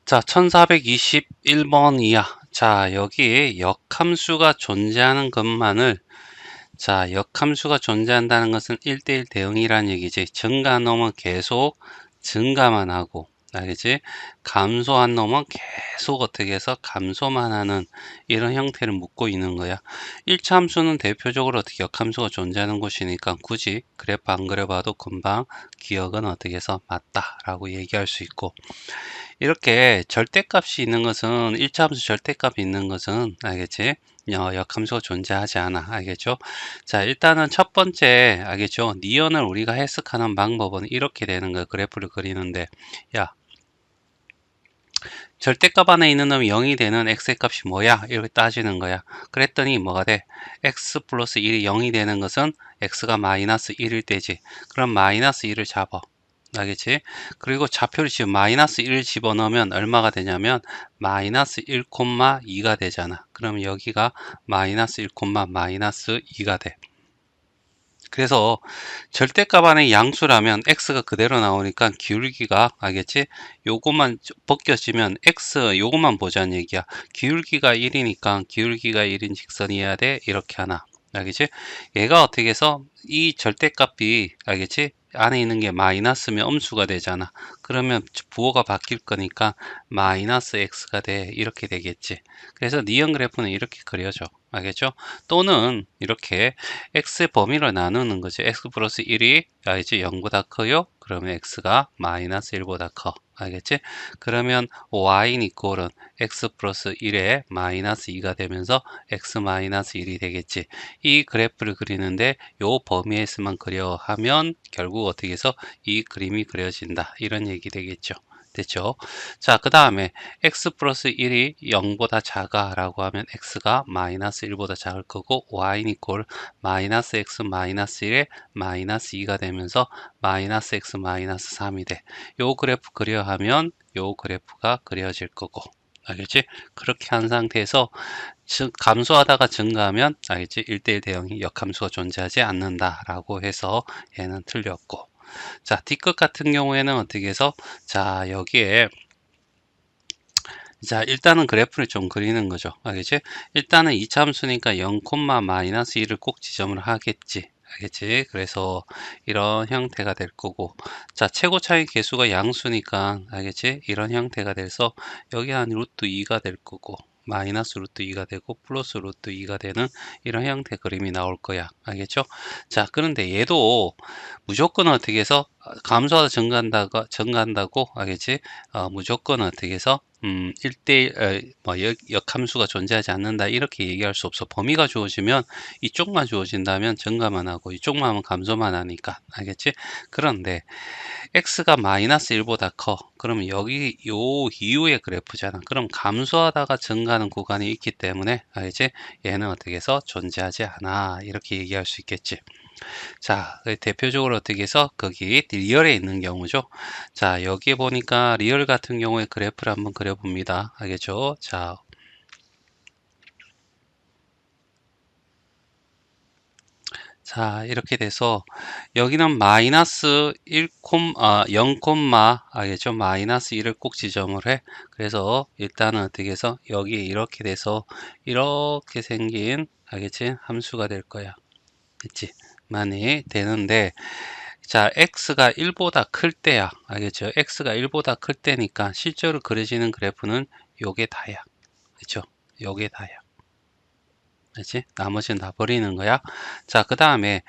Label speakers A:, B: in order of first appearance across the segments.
A: 자, 1421번 이하. 자, 여기에 역함수가 존재하는 것만을, 자, 역함수가 존재한다는 것은 1대1 대응이란 얘기지. 증가한 놈은 계속 증가만 하고, 알겠지? 감소한 놈은 계속 어떻게 해서 감소만 하는 이런 형태를 묻고 있는 거야. 1차 함수는 대표적으로 어떻게 역함수가 존재하는 곳이니까 굳이 그래프 안 그려봐도 금방 기억은 어떻게 해서 맞다라고 얘기할 수 있고, 이렇게 절대값이 있는 것은 1차 함수 절대값이 있는 것은 알겠지? 역함수가 존재하지 않아. 알겠죠? 자, 일단은 첫 번째 알겠죠? 니은을 우리가 해석하는 방법은 이렇게 되는 거야. 그래프를 그리는데 야, 절대값 안에 있는 놈이 0이 되는 x의 값이 뭐야? 이렇게 따지는 거야. 그랬더니 뭐가 돼? x 플러스 1이 0이 되는 것은 x가 마이너스 1일 때지. 그럼 마이너스 1을 잡아. 알겠지? 그리고 좌표를 지금 마이너스 1을 집어넣으면 얼마가 되냐면 마이너스 1,2가 되잖아. 그럼 여기가 마이너스 1, 마이너스 2가 돼. 그래서 절대값 안에 양수라면 x가 그대로 나오니까 기울기가 알겠지? 요것만 벗겨지면 x 요것만 보자는 얘기야. 기울기가 1이니까 기울기가 1인 직선이어야 돼. 이렇게 하나. 알겠지? 얘가 어떻게 해서 이 절대값이 알겠지? 안에 있는 게 마이너스면 음수가 되잖아. 그러면 부호가 바뀔 거니까 마이너스 x가 돼. 이렇게 되겠지. 그래서 니은 그래프는 이렇게 그려져. 알겠죠? 또는 이렇게 x의 범위를 나누는 거죠. x 플러스 1이 알겠지? 0보다 커요? 그러면 x가 마이너스 1보다 커. 알겠지? 그러면 y는 이꼴은 x 플러스 1에 마이너스 2가 되면서 x 마이너스 1이 되겠지. 이 그래프를 그리는데 요 범위에서만 그려 하면 결국 어떻게 해서 이 그림이 그려진다. 이런 얘기 되겠죠. 됐죠? 자, 그 다음에 x 플러스 1이 0보다 작아 라고 하면 x가 마이너스 1보다 작을 거고 y는 이꼴 마이너스 x 마이너스 1에 마이너스 2가 되면서 마이너스 x 마이너스 3이 돼. 요 그래프 그려하면 요 그래프가 그려질 거고. 알겠지? 그렇게 한 상태에서 감소하다가 증가하면 알겠지? 1대1 대응이 역함수가 존재하지 않는다라고 해서 얘는 틀렸고. 자, D끝 같은 경우에는 어떻게 해서 자, 여기에 자, 일단은 그래프를 좀 그리는 거죠. 알겠지? 일단은 2차 함수니까 0, 마이너스 1을 꼭 지점을 하겠지. 알겠지? 그래서 이런 형태가 될 거고. 자, 최고 차이 계수가 양수니까, 알겠지? 이런 형태가 돼서 여기 한 루트 2가 될 거고, 마이너스 루트 2가 되고, 플러스 루트 2가 되는 이런 형태 그림이 나올 거야. 알겠죠? 자, 그런데 얘도 무조건 어떻게 해서 감소하다 증가한다고, 알겠지? 무조건 어떻게 해서 1대1 역함수가 존재하지 않는다 이렇게 얘기할 수 없어. 범위가 주어지면 이쪽만 주어진다면 증가만 하고 이쪽만 하면 감소만 하니까. 알겠지? 그런데 x가 마이너스 1보다 커. 그러면 여기 요 이후의 그래프잖아. 그럼 감소하다가 증가하는 구간이 있기 때문에 알겠지? 얘는 어떻게 해서 존재하지 않아. 이렇게 얘기할 수 있겠지. 자, 대표적으로 어떻게 해서 거기 리얼에 있는 경우죠. 자, 여기에 보니까 리얼 같은 경우에 그래프를 한번 그려봅니다. 알겠죠? 자, 이렇게 돼서 여기는 마이너스 0, 알겠죠? 마이너스 1을 꼭 지점을 해. 그래서 일단은 어떻게 해서 여기 이렇게 돼서 이렇게 생긴 알겠지? 함수가 될 거야. 그치? 많이 되는데 자, x가 1보다 클 때야. 알겠죠? x가 1보다 클 때니까 실제로 그려지는 그래프는 요게 다야. 그렇죠? 요게 다야. 그렇지? 나머지는 다 버리는 거야. 자, 그 다음에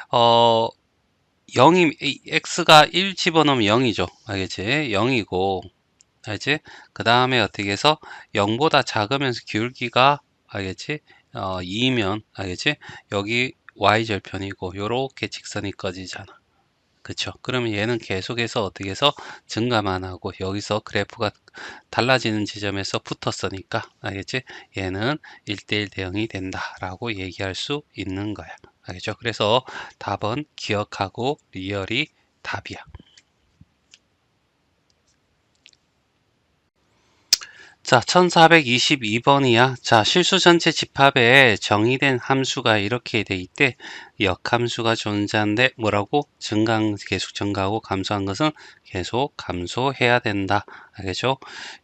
A: 0이 x가 1 집어넣으면 0이죠. 알겠지? 0이고 알겠지? 그 다음에 어떻게 해서 0보다 작으면서 기울기가 알겠지? 2면 알겠지? 여기 y절편이고 요렇게 직선이 꺼지잖아. 그쵸. 그러면 얘는 계속해서 어떻게 해서 증가만 하고 여기서 그래프가 달라지는 지점에서 붙었으니까 알겠지? 얘는 1대1 대응이 된다라고 얘기할 수 있는 거야. 알겠죠? 그래서 답은 기억하고 리얼이 답이야. 자, 1422번이야. 자, 실수 전체 집합에 정의된 함수가 이렇게 돼 있대. 역함수가 존재한데 뭐라고? 계속 증가하고 감소한 것은 계속 감소해야 된다. 알겠죠?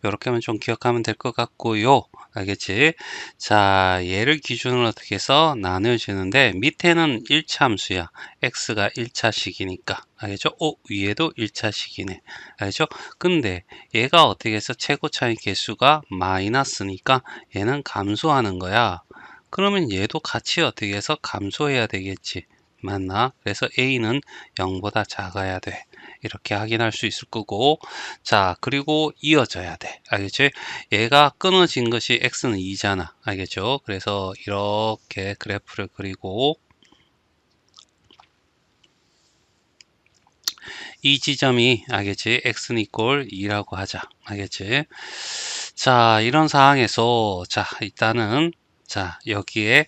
A: 요렇게만 좀 기억하면 될 것 같고요. 알겠지? 자, 얘를 기준으로 어떻게 해서 나누어지는데 밑에는 1차 함수야. x가 1차식이니까. 알겠죠? 위에도 1차식이네. 알겠죠? 근데 얘가 어떻게 해서 최고차의 개수가 마이너스니까 얘는 감소하는 거야. 그러면 얘도 같이 어떻게 해서 감소해야 되겠지. 맞나? 그래서 A는 0보다 작아야 돼. 이렇게 확인할 수 있을 거고, 자, 그리고 이어져야 돼. 알겠지? 얘가 끊어진 것이 X는 2잖아. 알겠죠? 그래서 이렇게 그래프를 그리고 이 지점이 알겠지? x는 이꼴 2라고 하자. 알겠지? 자, 이런 상황에서 자, 일단은 자, 여기에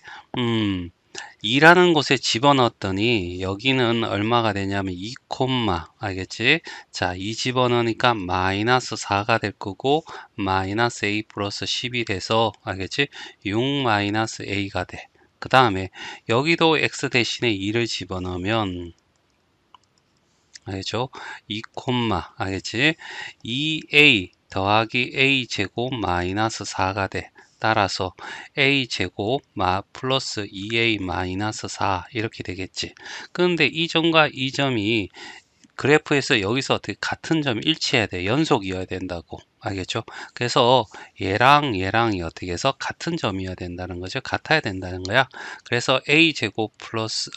A: 2라는 곳에 집어넣었더니 여기는 얼마가 되냐면 2 콤마 알겠지? 자, 2 집어넣으니까 마이너스 4가 될 거고 마이너스 a 플러스 10이 돼서 알겠지? 6 마이너스 a가 돼. 그 다음에 여기도 x 대신에 2를 집어넣으면 알겠죠? 2 콤마 알겠지? 2a 더하기 a 제곱 마이너스 4가 돼. 따라서 a 제곱 플러스 2a 마이너스 4 이렇게 되겠지. 그런데 이 점과 이 점이 그래프에서 여기서 어떻게 같은 점이 일치해야 돼. 연속이어야 된다고. 알겠죠? 그래서 얘랑이 어떻게 해서 같은 점이어야 된다는 거죠. 같아야 된다는 거야. 그래서 a 제곱 플러스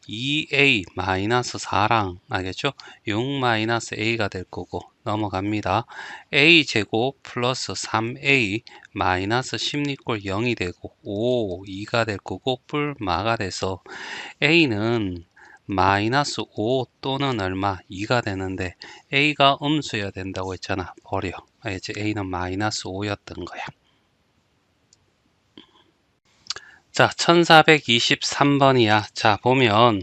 A: 2a-4랑 알겠죠? 6-a가 될 거고 넘어갑니다. a제곱 플러스 3a 마이너스 16꼴 0이 되고 2가 될 거고 뿔마가 돼서 a는 마이너스 5 또는 얼마 2가 되는데 a가 음수여야 된다고 했잖아. 버려. 알겠지? a는 마이너스 5였던 거야. 자, 1423번이야. 자, 보면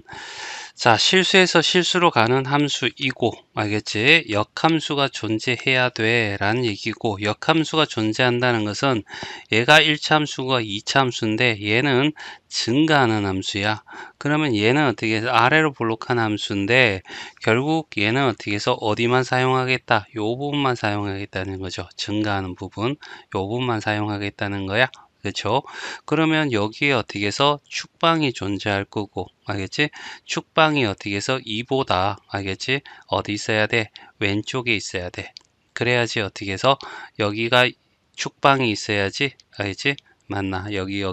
A: 자, 실수에서 실수로 가는 함수이고 알겠지? 역함수가 존재해야 돼 라는 얘기고 역함수가 존재한다는 것은 얘가 1차 함수가 2차 함수인데 얘는 증가하는 함수야. 그러면 얘는 어떻게 해서 아래로 블록한 함수인데 결국 얘는 어떻게 해서 어디만 사용하겠다? 요 부분만 사용하겠다는 거죠. 증가하는 부분 요 부분만 사용하겠다는 거야. 그렇죠? 그러면 여기에 어떻게 해서 축방이 존재할 거고 알겠지? 축방이 어떻게 해서 2보다 알겠지? 어디 있어야 돼? 왼쪽에 있어야 돼. 그래야지 어떻게 해서 여기가 축방이 있어야지 알겠지? 맞나? 여기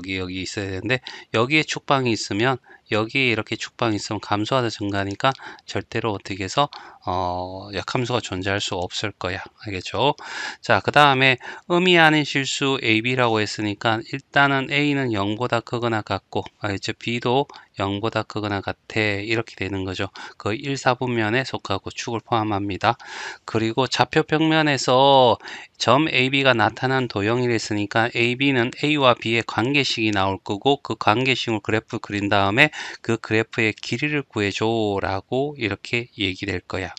A: 있어야 되는데 여기에 축방이 있으면 여기에 이렇게 축방이 있으면 감소하다 증가하니까 절대로 어떻게 해서 역함수가 존재할 수 없을 거야. 알겠죠? 자, 그 다음에 의미 아닌 실수 AB라고 했으니까 일단은 A는 0보다 크거나 같고 알겠죠? B도 0보다 크거나 같아. 이렇게 되는 거죠. 거의 1, 4분면에 속하고 축을 포함합니다. 그리고 좌표 평면에서 점 AB가 나타난 도형이 됐으니까 AB는 A와 B의 관계식이 나올 거고 그 관계식을 그래프 그린 다음에 그 그래프의 길이를 구해줘 라고 이렇게 얘기될 거야.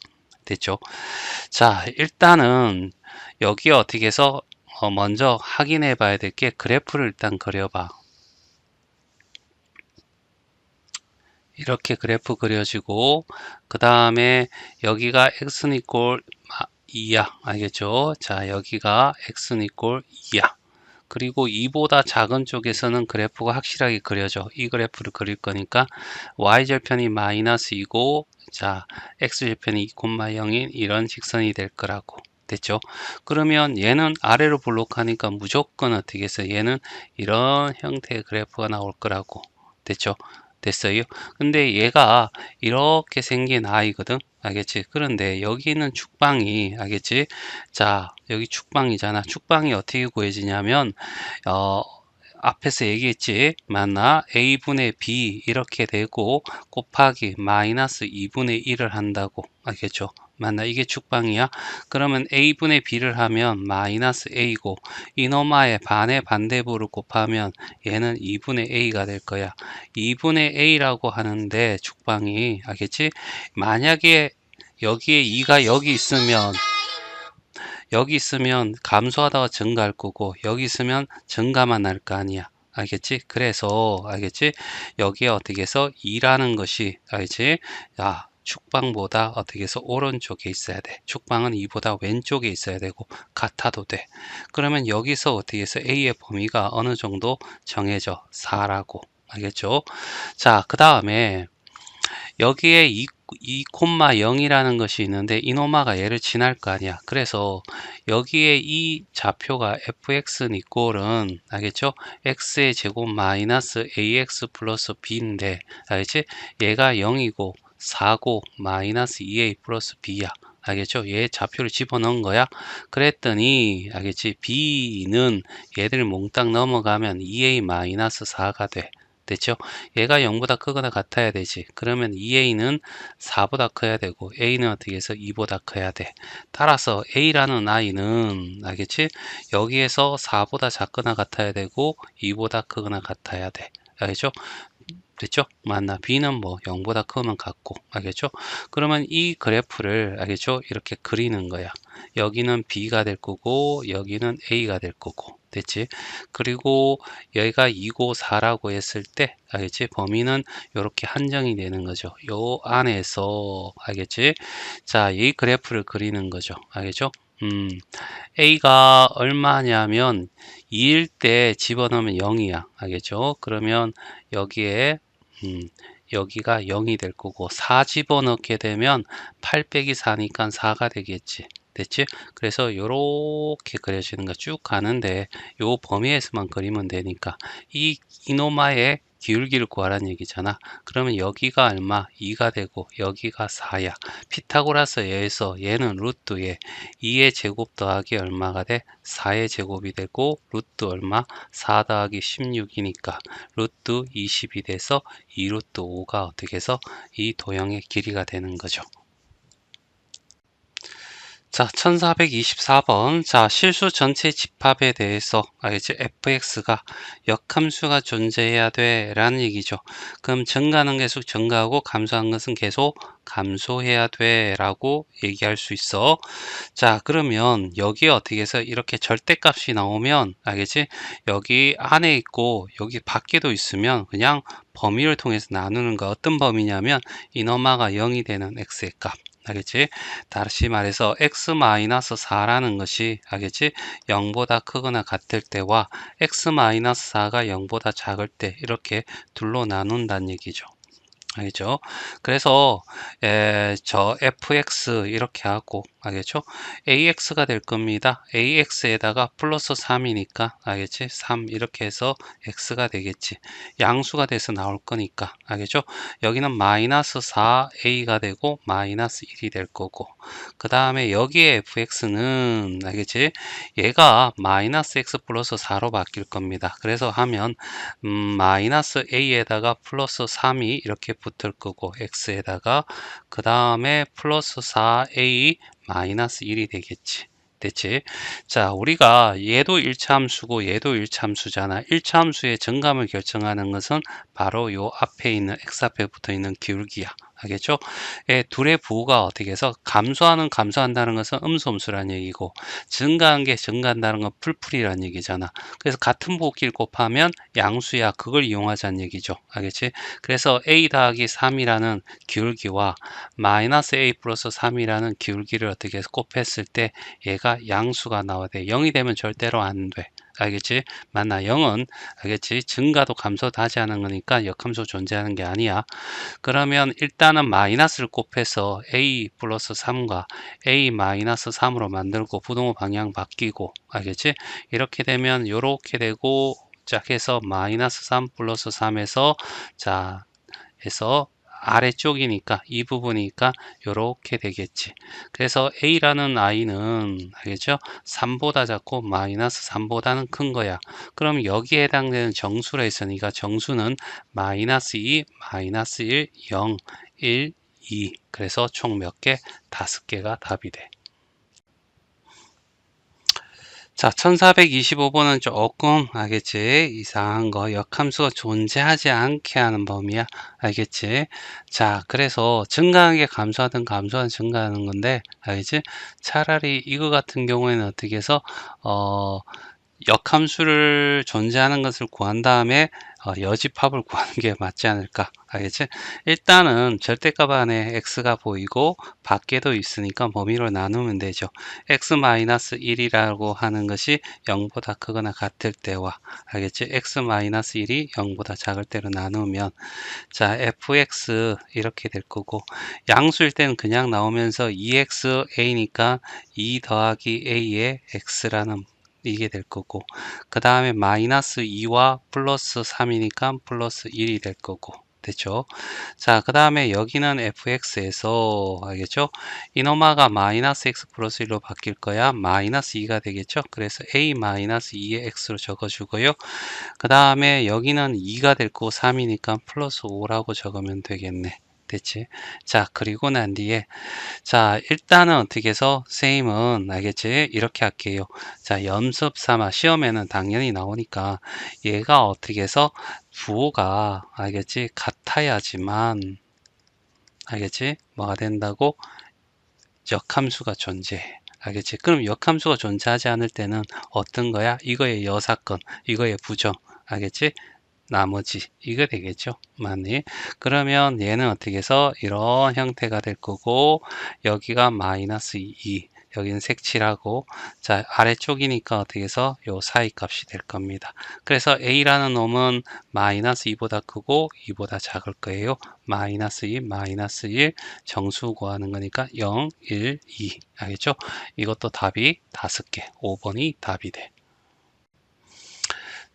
A: 됐죠? 자, 일단은 여기 어떻게 해서 먼저 확인해 봐야 될 게 그래프를 일단 그려봐. 이렇게 그래프 그려지고 그 다음에 여기가 x는 이꼴 2야. 알겠죠? 자, 여기가 x는 이꼴 2야. 그리고 2보다 작은 쪽에서는 그래프가 확실하게 그려져. 이 그래프를 그릴 거니까 y절편이 마이너스 2고 자, x절편이 2, 0인 이런 직선이 될 거라고. 됐죠? 그러면 얘는 아래로 블록하니까 무조건 어떻게 해서 얘는 이런 형태의 그래프가 나올 거라고. 됐죠? 됐어요? 근데 얘가 이렇게 생긴 아이거든? 알겠지? 그런데 여기 있는 축방이, 알겠지? 자, 여기 축방이잖아. 축방이 어떻게 구해지냐면, 앞에서 얘기했지? 맞나? a분의 b 이렇게 되고, 곱하기 마이너스 2분의 1을 한다고. 알겠죠? 맞나? 이게 축방이야. 그러면 a분의 b를 하면 마이너스 a고 이노마의 반의 반대부를 곱하면 얘는 2분의 a가 될 거야. 2분의 a라고 하는데 축방이 알겠지? 만약에 여기에 2가 여기 있으면 여기 있으면 감소하다가 증가할 거고 여기 있으면 증가만 날 거 아니야. 알겠지? 그래서 알겠지? 여기에 어떻게 해서 2라는 것이 알겠지? 야, 축방보다 어떻게 해서 오른쪽에 있어야 돼. 축방은 2보다 왼쪽에 있어야 되고 같아도 돼. 그러면 여기서 어떻게 해서 A의 범위가 어느 정도 정해져. 4라고. 알겠죠? 자, 그 다음에 여기에 2,0이라는 것이 있는데 이노마가 얘를 지날 거 아니야. 그래서 여기에 이 좌표가 fx는 이꼴은 알겠죠? x의 제곱 마이너스 ax 플러스 b인데 알겠지? 얘가 0이고 4고 마이너스 2a 플러스 b야. 알겠죠? 얘 좌표를 집어넣은 거야. 그랬더니 알겠지? b는 얘들 몽땅 넘어가면 2a 마이너스 4가 돼. 됐죠? 얘가 0보다 크거나 같아야 되지. 그러면 2a는 4보다 커야 되고 a는 어떻게 해서 2보다 커야 돼. 따라서 a라는 i는 알겠지? 여기에서 4보다 작거나 같아야 되고 2보다 크거나 같아야 돼. 알겠죠? 됐죠? 맞나? b는 뭐 0보다 크면 같고 알겠죠? 그러면 이 그래프를 알겠죠? 이렇게 그리는 거야. 여기는 b가 될 거고 여기는 a가 될 거고 됐지? 그리고 여기가 2고 4라고 했을 때 알겠지? 범위는 이렇게 한정이 되는 거죠. 요 안에서 알겠지? 자, 이 그래프를 그리는 거죠. 알겠죠? A가 얼마냐면 2일 때 집어넣으면 0이야. 알겠죠? 그러면 여기에 여기가 0이 될 거고 4 집어넣게 되면 8 빼기 4니까 4가 되겠지. 됐지? 그래서 요렇게 그려지는 거 쭉 가는데 요 범위에서만 그리면 되니까 이 이노마의 기울기를 구하라는 얘기잖아. 그러면 여기가 얼마? 2가 되고 여기가 4야. 피타고라스에서 얘는 루트에 2의 제곱 더하기 얼마가 돼? 4의 제곱이 되고 루트 얼마? 4 더하기 16이니까 루트 20이 돼서 2루트 5가 어떻게 해서 이 도형의 길이가 되는 거죠. 자, 1424번. 자, 실수 전체 집합에 대해서 알겠지? fx가 역함수가 존재해야 돼 라는 얘기죠. 그럼 증가하는 계속 증가하고 감소하는 것은 계속 감소해야 돼 라고 얘기할 수 있어. 자, 그러면 여기에 어떻게 해서 이렇게 절대값이 나오면 알겠지? 여기 안에 있고 여기 밖에도 있으면 그냥 범위를 통해서 나누는 거. 어떤 범위냐면 이너마가 0이 되는 x의 값. 알겠지? 다시 말해서 x-4라는 것이 알겠지? 0보다 크거나 같을 때와 x-4가 0보다 작을 때 이렇게 둘로 나눈다는 얘기죠. 알겠죠? 그래서 저 fx 이렇게 하고 알겠죠? ax가 될 겁니다. ax에다가 플러스 3이니까 알겠지? 3 이렇게 해서 x가 되겠지. 양수가 돼서 나올 거니까 알겠죠? 여기는 마이너스 4a가 되고 마이너스 1이 될 거고 그 다음에 여기에 fx는 알겠지? 얘가 마이너스 x 플러스 4로 바뀔 겁니다. 그래서 하면 마이너스 a에다가 플러스 3이 이렇게 붙을 거고 x에다가 그 다음에 플러스 4a 마이너스 1이 되겠지. 됐지? 자, 우리가 얘도 1차함수고 얘도 1차함수잖아. 1차함수의 정감을 결정하는 것은 바로 요 앞에 있는 x 앞에 붙어 있는 기울기야. 알겠죠? 둘의 부호가 어떻게 해서 감소한다는 것은 음수라는 얘기고 증가한 게 증가한다는 건 풀풀이라는 얘기잖아. 그래서 같은 부호끼리 곱하면 양수야. 그걸 이용하자는 얘기죠. 알겠지? 그래서 a 더하기 3이라는 기울기와 마이너스 a 플러스 3이라는 기울기를 어떻게 해서 곱했을 때 얘가 양수가 나와야 돼. 0이 되면 절대로 안 돼. 알겠지? 맞나? 0은 알겠지? 증가도 감소도 하지 않은 거니까 역함수 존재하는 게 아니야. 그러면 일단은 마이너스를 곱해서 a 플러스 3과 a 마이너스 3으로 만들고 부동호 방향 바뀌고 알겠지? 이렇게 되면 요렇게 되고 짝 해서 마이너스 3 플러스 3에서 자 해서 아래쪽이니까 이 부분이니까 요렇게 되겠지. 그래서 a라는 i는 알겠죠? 3보다 작고 마이너스 3보다는 큰 거야. 그럼 여기에 해당되는 정수라 했으니까 정수는 마이너스 2, 마이너스 1, 0, 1, 2. 그래서 총 몇 개? 5개가 답이 돼. 자, 1425번은 조금 알겠지? 이상한 거 역함수가 존재하지 않게 하는 범위야. 알겠지? 자, 그래서 증가하는 게 감소하든 감소하든 증가하는 건데 알겠지? 차라리 이거 같은 경우에는 어떻게 해서 역함수를 존재하는 것을 구한 다음에 여집합을 구하는 게 맞지 않을까. 알겠지? 일단은 절대값 안에 x가 보이고 밖에도 있으니까 범위로 나누면 되죠. x-1이라고 하는 것이 0보다 크거나 같을 때와 알겠지? x-1이 0보다 작을 때로 나누면 자 fx 이렇게 될 거고 양수일 때는 그냥 나오면서 2xa니까 2 더하기 a의 x라는 이게 될 거고 그 다음에 마이너스 2와 플러스 3이니까 플러스 1이 될 거고 됐죠. 자, 그 다음에 여기는 fx에서 알겠죠? 이노마가 마이너스 x 플러스 1로 바뀔 거야. 마이너스 2가 되겠죠. 그래서 a 마이너스 2의 x로 적어주고요. 그 다음에 여기는 2가 될 거고 3이니까 플러스 5라고 적으면 되겠네. 됐지? 자, 그리고 난 뒤에 자, 일단은 어떻게 해서 쌤은 알겠지? 이렇게 할게요. 자, 연습 삼아 시험에는 당연히 나오니까 얘가 어떻게 해서 부호가 알겠지? 같아야지만 알겠지? 뭐가 된다고? 역함수가 존재해. 알겠지? 그럼 역함수가 존재하지 않을 때는 어떤 거야? 이거의 여사건, 이거의 부정. 알겠지? 나머지 이거 되겠죠. 많이 그러면 얘는 어떻게 해서 이런 형태가 될 거고 여기가 마이너스 2 여기는 색칠하고 자 아래쪽이니까 어떻게 해서 요 사이 값이 될 겁니다. 그래서 a라는 놈은 마이너스 2보다 크고 2보다 작을 거예요. 마이너스 2 마이너스 1 정수 구하는 거니까 0 1 2 알겠죠? 이것도 답이 5개 5번이 답이 돼.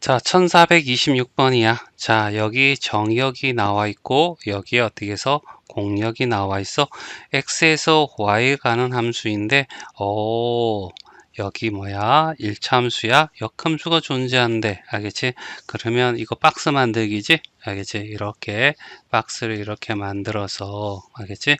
A: 자, 1426번이야. 자, 여기 정의역이 나와 있고, 여기에 어떻게 해서 공역이 나와 있어. x에서 y에 가는 함수인데, 여기 뭐야? 1차 함수야? 역함수가 존재한대. 알겠지? 그러면 이거 박스 만들기지? 알겠지? 이렇게 박스를 이렇게 만들어서, 알겠지?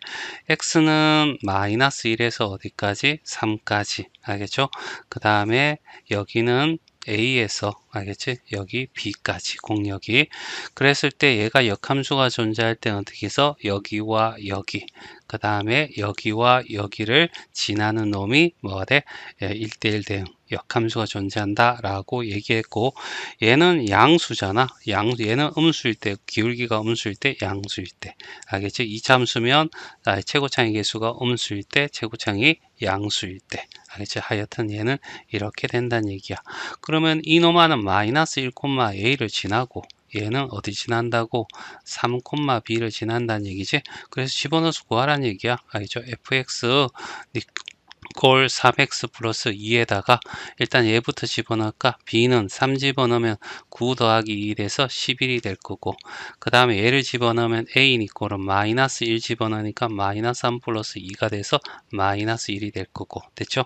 A: x는 마이너스 1에서 어디까지? 3까지. 알겠죠? 그 다음에 여기는 A에서 알겠지? 여기 B까지 공역이 그랬을 때 얘가 역함수가 존재할 때는 어떻게 해서 여기와 여기 그 다음에 여기와 여기를 지나는 놈이 뭐가 돼? 1대1 대응 역함수가 존재한다 라고 얘기했고 얘는 양수잖아. 얘는 음수일 때 기울기가 음수일 때 양수일 때 알겠지? 이참수면 최고창의 개수가 음수일 때 최고창이 양수일 때 알겠지? 하여튼 얘는 이렇게 된다는 얘기야. 그러면 이놈아는 마이너스 1,a를 지나고 얘는 어디 지난다고? 3,b를 지난다는 얘기지. 그래서 집어넣어서 구하라는 얘기야. 알겠죠? fx 골 3x 플러스 2에다가 일단 얘부터 집어넣을까? b는 3 집어넣으면 9 더하기 2 돼서 11이 될 거고 그 다음에 얘를 집어넣으면 a니까 마이너스 1 집어넣으니까 마이너스 3 플러스 2가 돼서 마이너스 1이 될 거고 됐죠?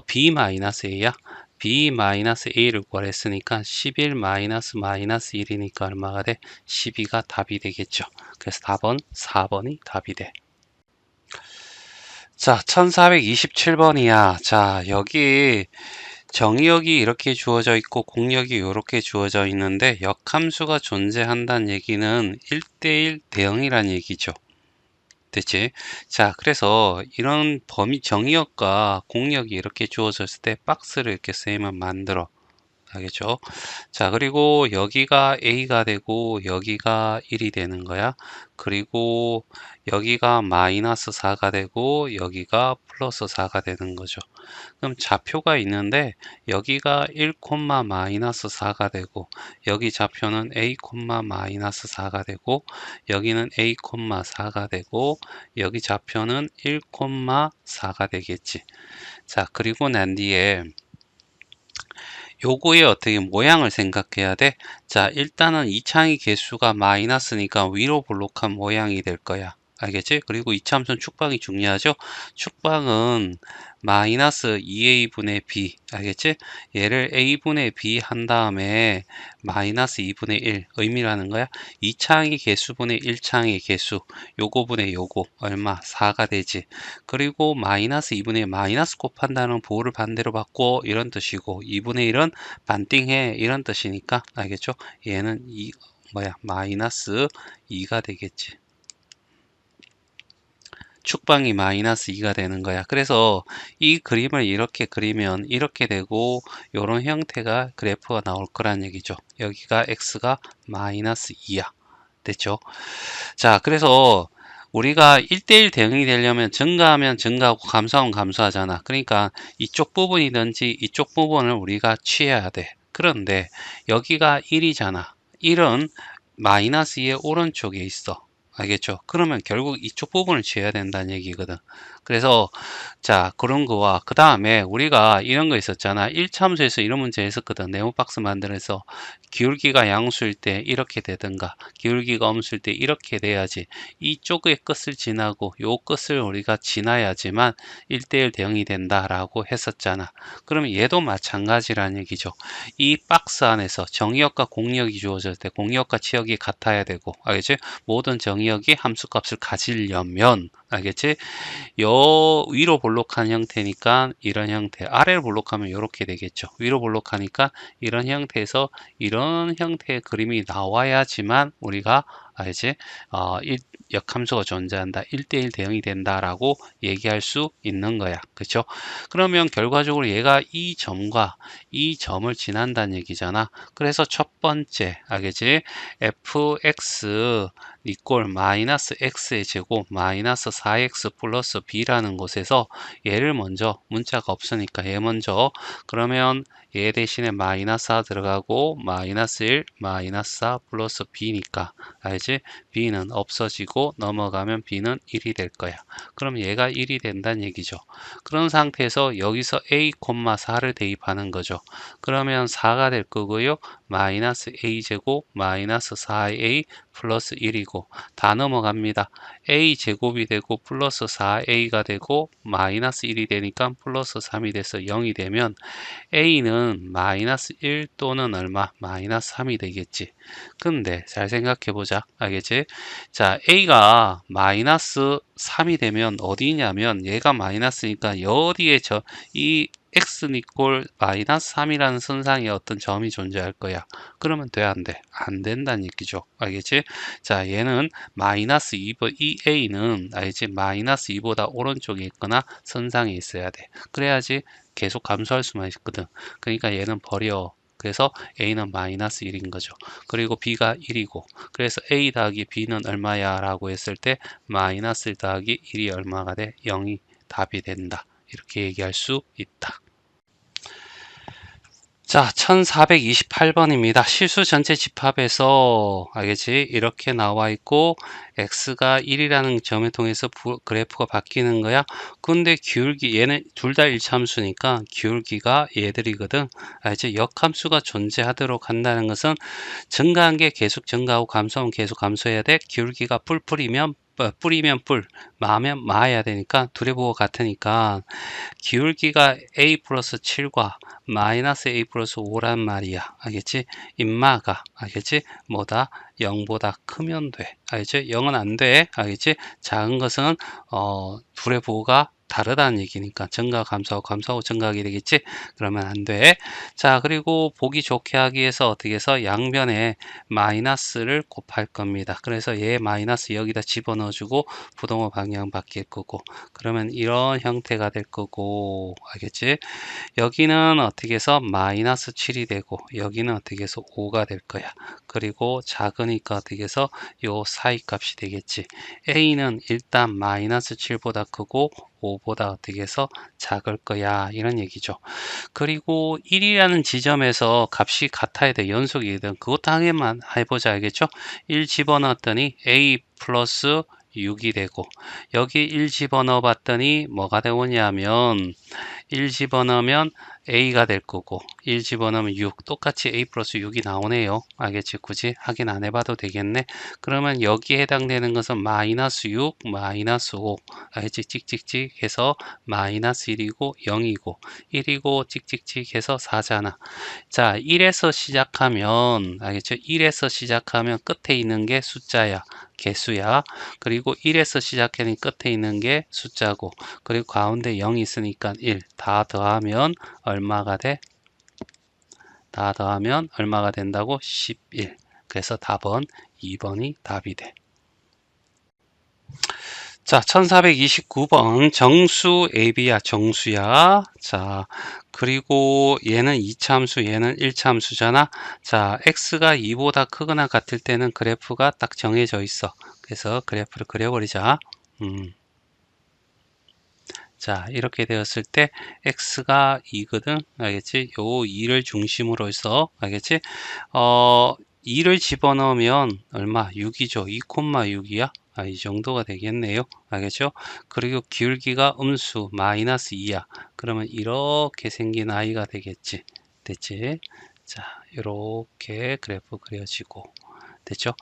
A: b 마이너스 a야. b-a를 구하랬으니까 11 마이너스 1이니까 얼마가 돼? 12가 답이 되겠죠. 그래서 답은 4번이 답이 돼. 자, 1427번이야. 자, 여기 정의역이 이렇게 주어져 있고 공역이 이렇게 주어져 있는데 역함수가 존재한다는 얘기는 1대1 대응이란 얘기죠. 됐지? 자, 그래서 이런 정의역과 공역이 이렇게 주어졌을 때 박스를 이렇게 쌤은 만들어. 알겠죠? 자, 그리고 여기가 A가 되고 여기가 1이 되는 거야. 그리고 여기가 마이너스 4가 되고 여기가 플러스 4가 되는 거죠. 그럼 좌표가 있는데 여기가 1, 마이너스 4가 되고 여기 좌표는 A, 마이너스 4가 되고 여기는 A, 4가 되고 여기 좌표는 1, 4가 되겠지. 자, 그리고 난 뒤에 요거의 어떻게 모양을 생각해야 돼? 자, 일단은 이 창의 개수가 마이너스니까 위로 볼록한 모양이 될 거야. 알겠지? 그리고 이차함수는 축방이 중요하죠? 축방은 마이너스 2a분의 b, 알겠지? 얘를 a분의 b 한 다음에 마이너스 2분의 1 의미라는 거야. 2창의 개수분의 1창의 개수, 요거분의 요거 얼마? 4가 되지. 그리고 마이너스 2분의 1 마이너스 곱한다는 보호를 반대로 받고 이런 뜻이고 2분의 1은 반띵해 이런 뜻이니까 알겠죠? 얘는 마이너스 2가 되겠지. 축방이 마이너스 2가 되는 거야. 그래서 이 그림을 이렇게 그리면 이렇게 되고 이런 형태가 그래프가 나올 거란 얘기죠. 여기가 x가 마이너스 2야. 됐죠? 자, 그래서 우리가 1대1 대응이 되려면 증가하면 증가하고 감소하면 감소하잖아. 그러니까 이쪽 부분이든지 이쪽 부분을 우리가 취해야 돼. 그런데 여기가 1이잖아. 1은 마이너스 2의 오른쪽에 있어. 알겠죠? 그러면 결국 이쪽 부분을 취해야 된다는 얘기거든. 그래서 자, 그런 거와 그 다음에 우리가 이런 거 있었잖아. 1차함수에서 이런 문제 했었거든. 네모박스 만들어서 기울기가 양수일 때 이렇게 되든가 기울기가 음수일 때 이렇게 돼야지 이쪽의 끝을 지나고 요 끝을 우리가 지나야지만 1대1 대응이 된다라고 했었잖아. 그러면 얘도 마찬가지라는 얘기죠. 이 박스 안에서 정의역과 공역이 주어질 때 공역과 치역이 같아야 되고 알겠지? 모든 정의역이 함수값을 가지려면 알겠지? 요 위로 볼록한 형태니까 이런 형태, 아래로 볼록하면 이렇게 되겠죠. 위로 볼록하니까 이런 형태에서 이런 형태의 그림이 나와야지만 우리가 알지? 역함수가 존재한다. 1대1 대응이 된다라고 얘기할 수 있는 거야. 그렇죠? 그러면 결과적으로 얘가 이 점과 이 점을 지난다는 얘기잖아. 그래서 첫 번째, 알겠지? fx 이꼴 마이너스 x의 제곱 마이너스 4x 플러스 b라는 곳에서 얘를 먼저 문자가 없으니까 얘 먼저 그러면 얘 대신에 마이너스 4 들어가고 마이너스 1 마이너스 4 플러스 b니까 알지? b는 없어지고 넘어가면 b는 1이 될 거야. 그럼 얘가 1이 된다는 얘기죠. 그런 상태에서 여기서 a, 4를 대입하는 거죠. 그러면 4가 될 거고요. 마이너스 a제곱 마이너스 4a 플러스 1이고 다 넘어갑니다. a 제곱이 되고 플러스 4a가 되고 마이너스 1이 되니까 플러스 3이 돼서 0이 되면 a는 마이너스 1 또는 얼마? 마이너스 3이 되겠지. 근데 잘 생각해 보자. 알겠지? 자, a가 마이너스 3이 되면 어디냐면 얘가 마이너스니까 어디에 이 x 이꼴 마이너스 3이라는 선상에 어떤 점이 존재할 거야. 그러면 돼, 안 돼? 안 된다는 얘기죠. 알겠지? 자, 얘는 마이너스 2, 이 a는 알지? 마이너스 2보다 오른쪽에 있거나 선상에 있어야 돼. 그래야지 계속 감소할 수만 있거든. 그러니까 얘는 버려. 그래서 a는 마이너스 1인 거죠. 그리고 b가 1이고 그래서 a 더하기 b는 얼마야 라고 했을 때 마이너스 1 더하기 1이 얼마가 돼? 0이 답이 된다. 이렇게 얘기할 수 있다. 자, 1428번입니다. 실수 전체 집합에서 알겠지? 이렇게 나와 있고 x가 1이라는 점을 통해서 그래프가 바뀌는 거야. 근데 기울기 얘는 둘 다 일차함수니까 기울기가 얘들이거든. 알지? 역함수가 존재하도록 한다는 것은 증가한 게 계속 증가하고 감소하면 계속 감소해야 돼. 기울기가 뿌리면 뿔, 마면 마해야 되니까 둘의 부호가 같으니까 기울기가 a 플러스 7과 마이너스 a 플러스 5란 말이야. 알겠지? 인마가 알겠지? 뭐다? 0보다 크면 돼. 알겠지? 0은 안 돼. 알겠지? 작은 것은 둘의 부호가 다르다는 얘기니까 증가 감소하고 감소하고 증가하게 되겠지. 그러면 안 돼. 자, 그리고 보기 좋게 하기 위해서 어떻게 해서 양변에 마이너스를 곱할 겁니다. 그래서 얘 마이너스 여기다 집어넣어 주고 부동호 방향 바뀔 거고 그러면 이런 형태가 될 거고 알겠지? 여기는 어떻게 해서 마이너스 7이 되고 여기는 어떻게 해서 5가 될 거야. 그리고 작으니까 어떻게 해서 요 사이 값이 되겠지. a는 일단 마이너스 7보다 크고 5보다 어떻게 해서 작을 거야 이런 얘기죠. 그리고 1이라는 지점에서 값이 같아야 돼. 연속이든 그것도 하게만 해보자 알겠죠? 1 집어넣었더니 a 플러스 6이 되고 여기 1 집어넣어 봤더니 뭐가 되오냐면 1 집어넣으면 a가 될 거고 1 집어넣으면 6 똑같이 a 플러스 6이 나오네요. 알겠지? 굳이 확인 안 해봐도 되겠네. 그러면 여기에 해당되는 것은 마이너스 6 마이너스 5 알겠지? 찍찍찍 해서 마이너스 1이고 0이고 1이고 찍찍찍 해서 4잖아. 자 1에서 시작하면 알겠죠? 1에서 시작하면 끝에 있는 게 숫자야. 개수야. 그리고 1에서 시작하는 끝에 있는 게 숫자고 그리고 가운데 0이 있으니까 1 다 더하면 얼마가 돼? 다 더하면 얼마가 된다고? 11. 그래서 답은 2번이 답이 돼. 자, 1429번 정수 AB야, 정수야. 자, 그리고 얘는 2차함수, 얘는 1차함수잖아. 자, x가 2보다 크거나 같을 때는 그래프가 딱 정해져 있어. 그래서 그래프를 그려버리자. 자, 이렇게 되었을 때 x가 2거든. 알겠지? 요 2를 중심으로 해서 알겠지? 2를 집어넣으면 얼마? 6이죠. 2,6이야. 이 정도가 되겠네요. 알겠죠? 그리고 기울기가 음수 마이너스 2야. 그러면 이렇게 생긴 아이가 되겠지. 됐지? 자, 이렇게 그래프 그려지고 됐죠?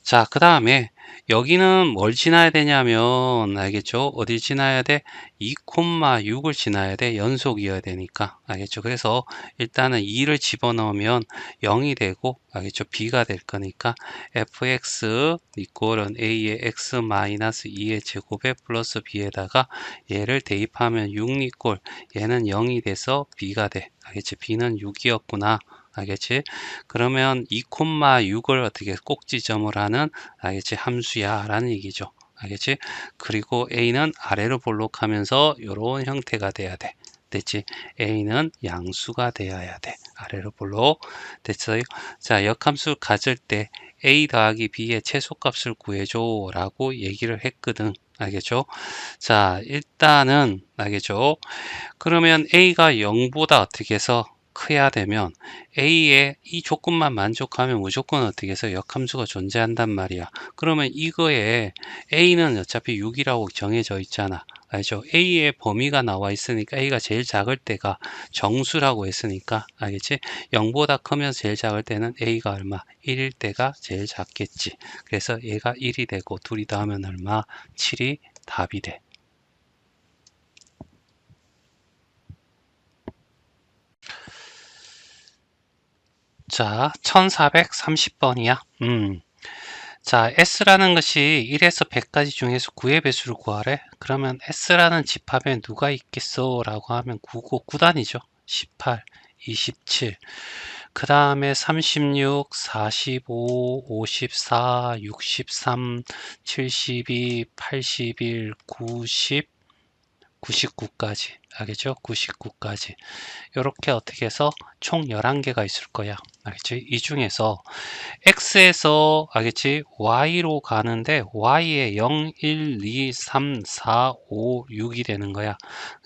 A: 자, 그 다음에 여기는 뭘 지나야 되냐면 알겠죠? 어딜 지나야 돼? 2,6을 지나야 돼. 연속이어야 되니까 알겠죠? 그래서 일단은 2를 집어넣으면 0이 되고 알겠죠? b가 될 거니까 fx 이꼴은 a의 x 마이너스 2의 제곱에 플러스 b에다가 얘를 대입하면 6 이꼴 얘는 0이 돼서 b가 돼. 알겠지? b는 6이었구나. 알겠지? 그러면 2,6을 어떻게 꼭지점을 하는 알겠지? 함수야 라는 얘기죠. 알겠지? 그리고 a는 아래로 볼록하면서 이런 형태가 돼야 돼. 됐지? a는 양수가 되어야 돼. 아래로 볼록. 됐어요? 자, 역함수 가질 때 a 더하기 b의 최소값을 구해줘 라고 얘기를 했거든. 알겠죠? 자, 일단은 알겠죠? 그러면 a가 0보다 어떻게 해서 커야 되면 A의 이 조건만 만족하면 무조건 어떻게 해서 역함수가 존재한단 말이야. 그러면 이거에 A는 어차피 6이라고 정해져 있잖아. 알죠? A의 범위가 나와 있으니까 A가 제일 작을 때가 정수라고 했으니까 알겠지? 0보다 크면 제일 작을 때는 A가 얼마? 1일 때가 제일 작겠지. 그래서 얘가 1이 되고 둘이 더하면 얼마? 7이 답이 돼. 자, 1430번이야. 자, S라는 것이 1에서 100까지 중에서 9의 배수를 구하래. 그러면 S라는 집합에 누가 있겠어? 라고 하면 9고 9단이죠. 18, 27. 그 다음에 36, 45, 54, 63, 72, 81, 90, 99까지. 알겠죠? 99까지. 이렇게 어떻게 해서 총 11개가 있을 거야. 알겠지? 이 중에서 x에서 알겠지? y로 가는데 y에 0, 1, 2, 3, 4, 5, 6이 되는 거야.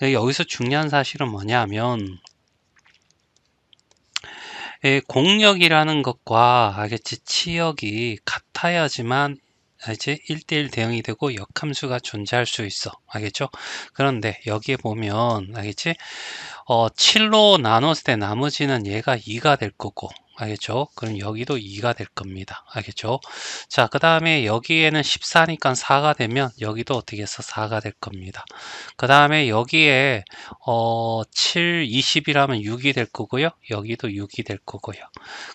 A: 여기서 중요한 사실은 뭐냐면 공역이라는 것과 알겠지? 치역이 같아야지만 알겠지? 1대1 대응이 되고 역함수가 존재할 수 있어. 알겠죠? 그런데 여기에 보면 알겠지? 7로 나눴을 때 나머지는 얘가 2가 될 거고 알겠죠? 그럼 여기도 2가 될 겁니다. 알겠죠? 자, 그 다음에 여기에는 14니까 4가 되면 여기도 어떻게 해서 4가 될 겁니다. 그 다음에 여기에 7, 20이라면 6이 될 거고요. 여기도 6이 될 거고요.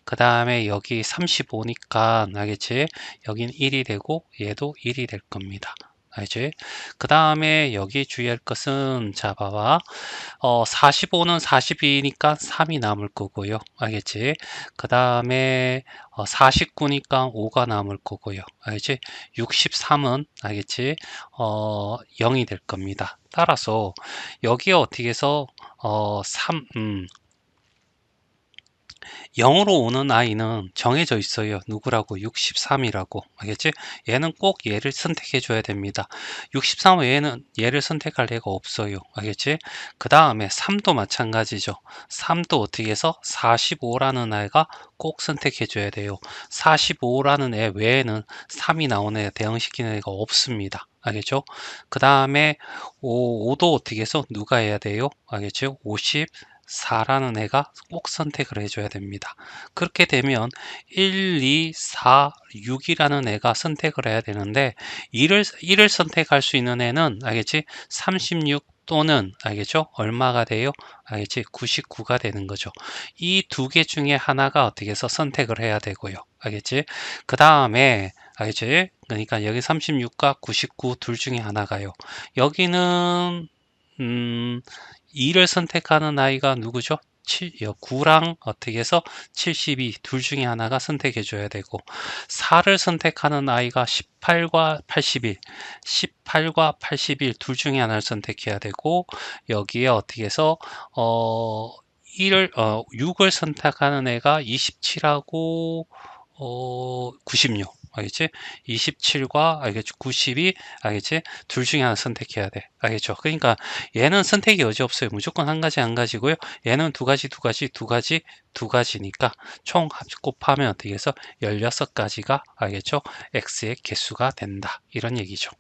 A: 그 다음에 여기 35니까 알겠지? 여긴 1이 되고 얘도 1이 될 겁니다. 알지? 그 다음에 여기 주의할 것은 자 봐봐 45는 42니까 3이 남을 거고요. 알겠지? 그 다음에 49니까 5가 남을 거고요. 알겠지? 63은 알겠지? 0이 될 겁니다. 따라서 여기에 어떻게 해서 3, 0으로 오는 아이는 정해져 있어요. 누구라고? 63이라고. 알겠지? 얘는 꼭 얘를 선택해 줘야 됩니다. 63 외에는 얘를 선택할 애가 없어요. 알겠지? 그 다음에 3도 마찬가지죠. 3도 어떻게 해서 45라는 아이가 꼭 선택해 줘야 돼요. 45라는 애 외에는 3이 나오는 애 대응시키는 애가 없습니다. 알겠죠? 그 다음에 5도 어떻게 해서 누가 해야 돼요? 알겠죠? 54라는 애가 꼭 선택을 해줘야 됩니다. 그렇게 되면 1, 2, 4, 6이라는 애가 선택을 해야 되는데 1을 선택할 수 있는 애는 알겠지? 36 또는 알겠죠? 얼마가 돼요? 알겠지? 99가 되는 거죠. 이 두 개 중에 하나가 어떻게 해서 선택을 해야 되고요. 알겠지? 그 다음에 알겠지? 그러니까 여기 36과 99 둘 중에 하나가요. 여기는 2를 선택하는 아이가 누구죠? 9랑 어떻게 해서 72 둘 중에 하나가 선택해 줘야 되고 4를 선택하는 아이가 18과 81 18과 81 둘 중에 하나를 선택해야 되고 여기에 어떻게 해서 6을 선택하는 애가 27하고 96 알겠지? 27과 알겠지? 92 알겠지? 둘 중에 하나 선택해야 돼. 알겠죠? 그러니까 얘는 선택의 여지 없어요. 무조건 한 가지 한 가지고요. 얘는 두 가지 두 가지 두 가지 두 가지니까 총 곱하면 어떻게 해서 16가지가 알겠죠? x의 개수가 된다. 이런 얘기죠.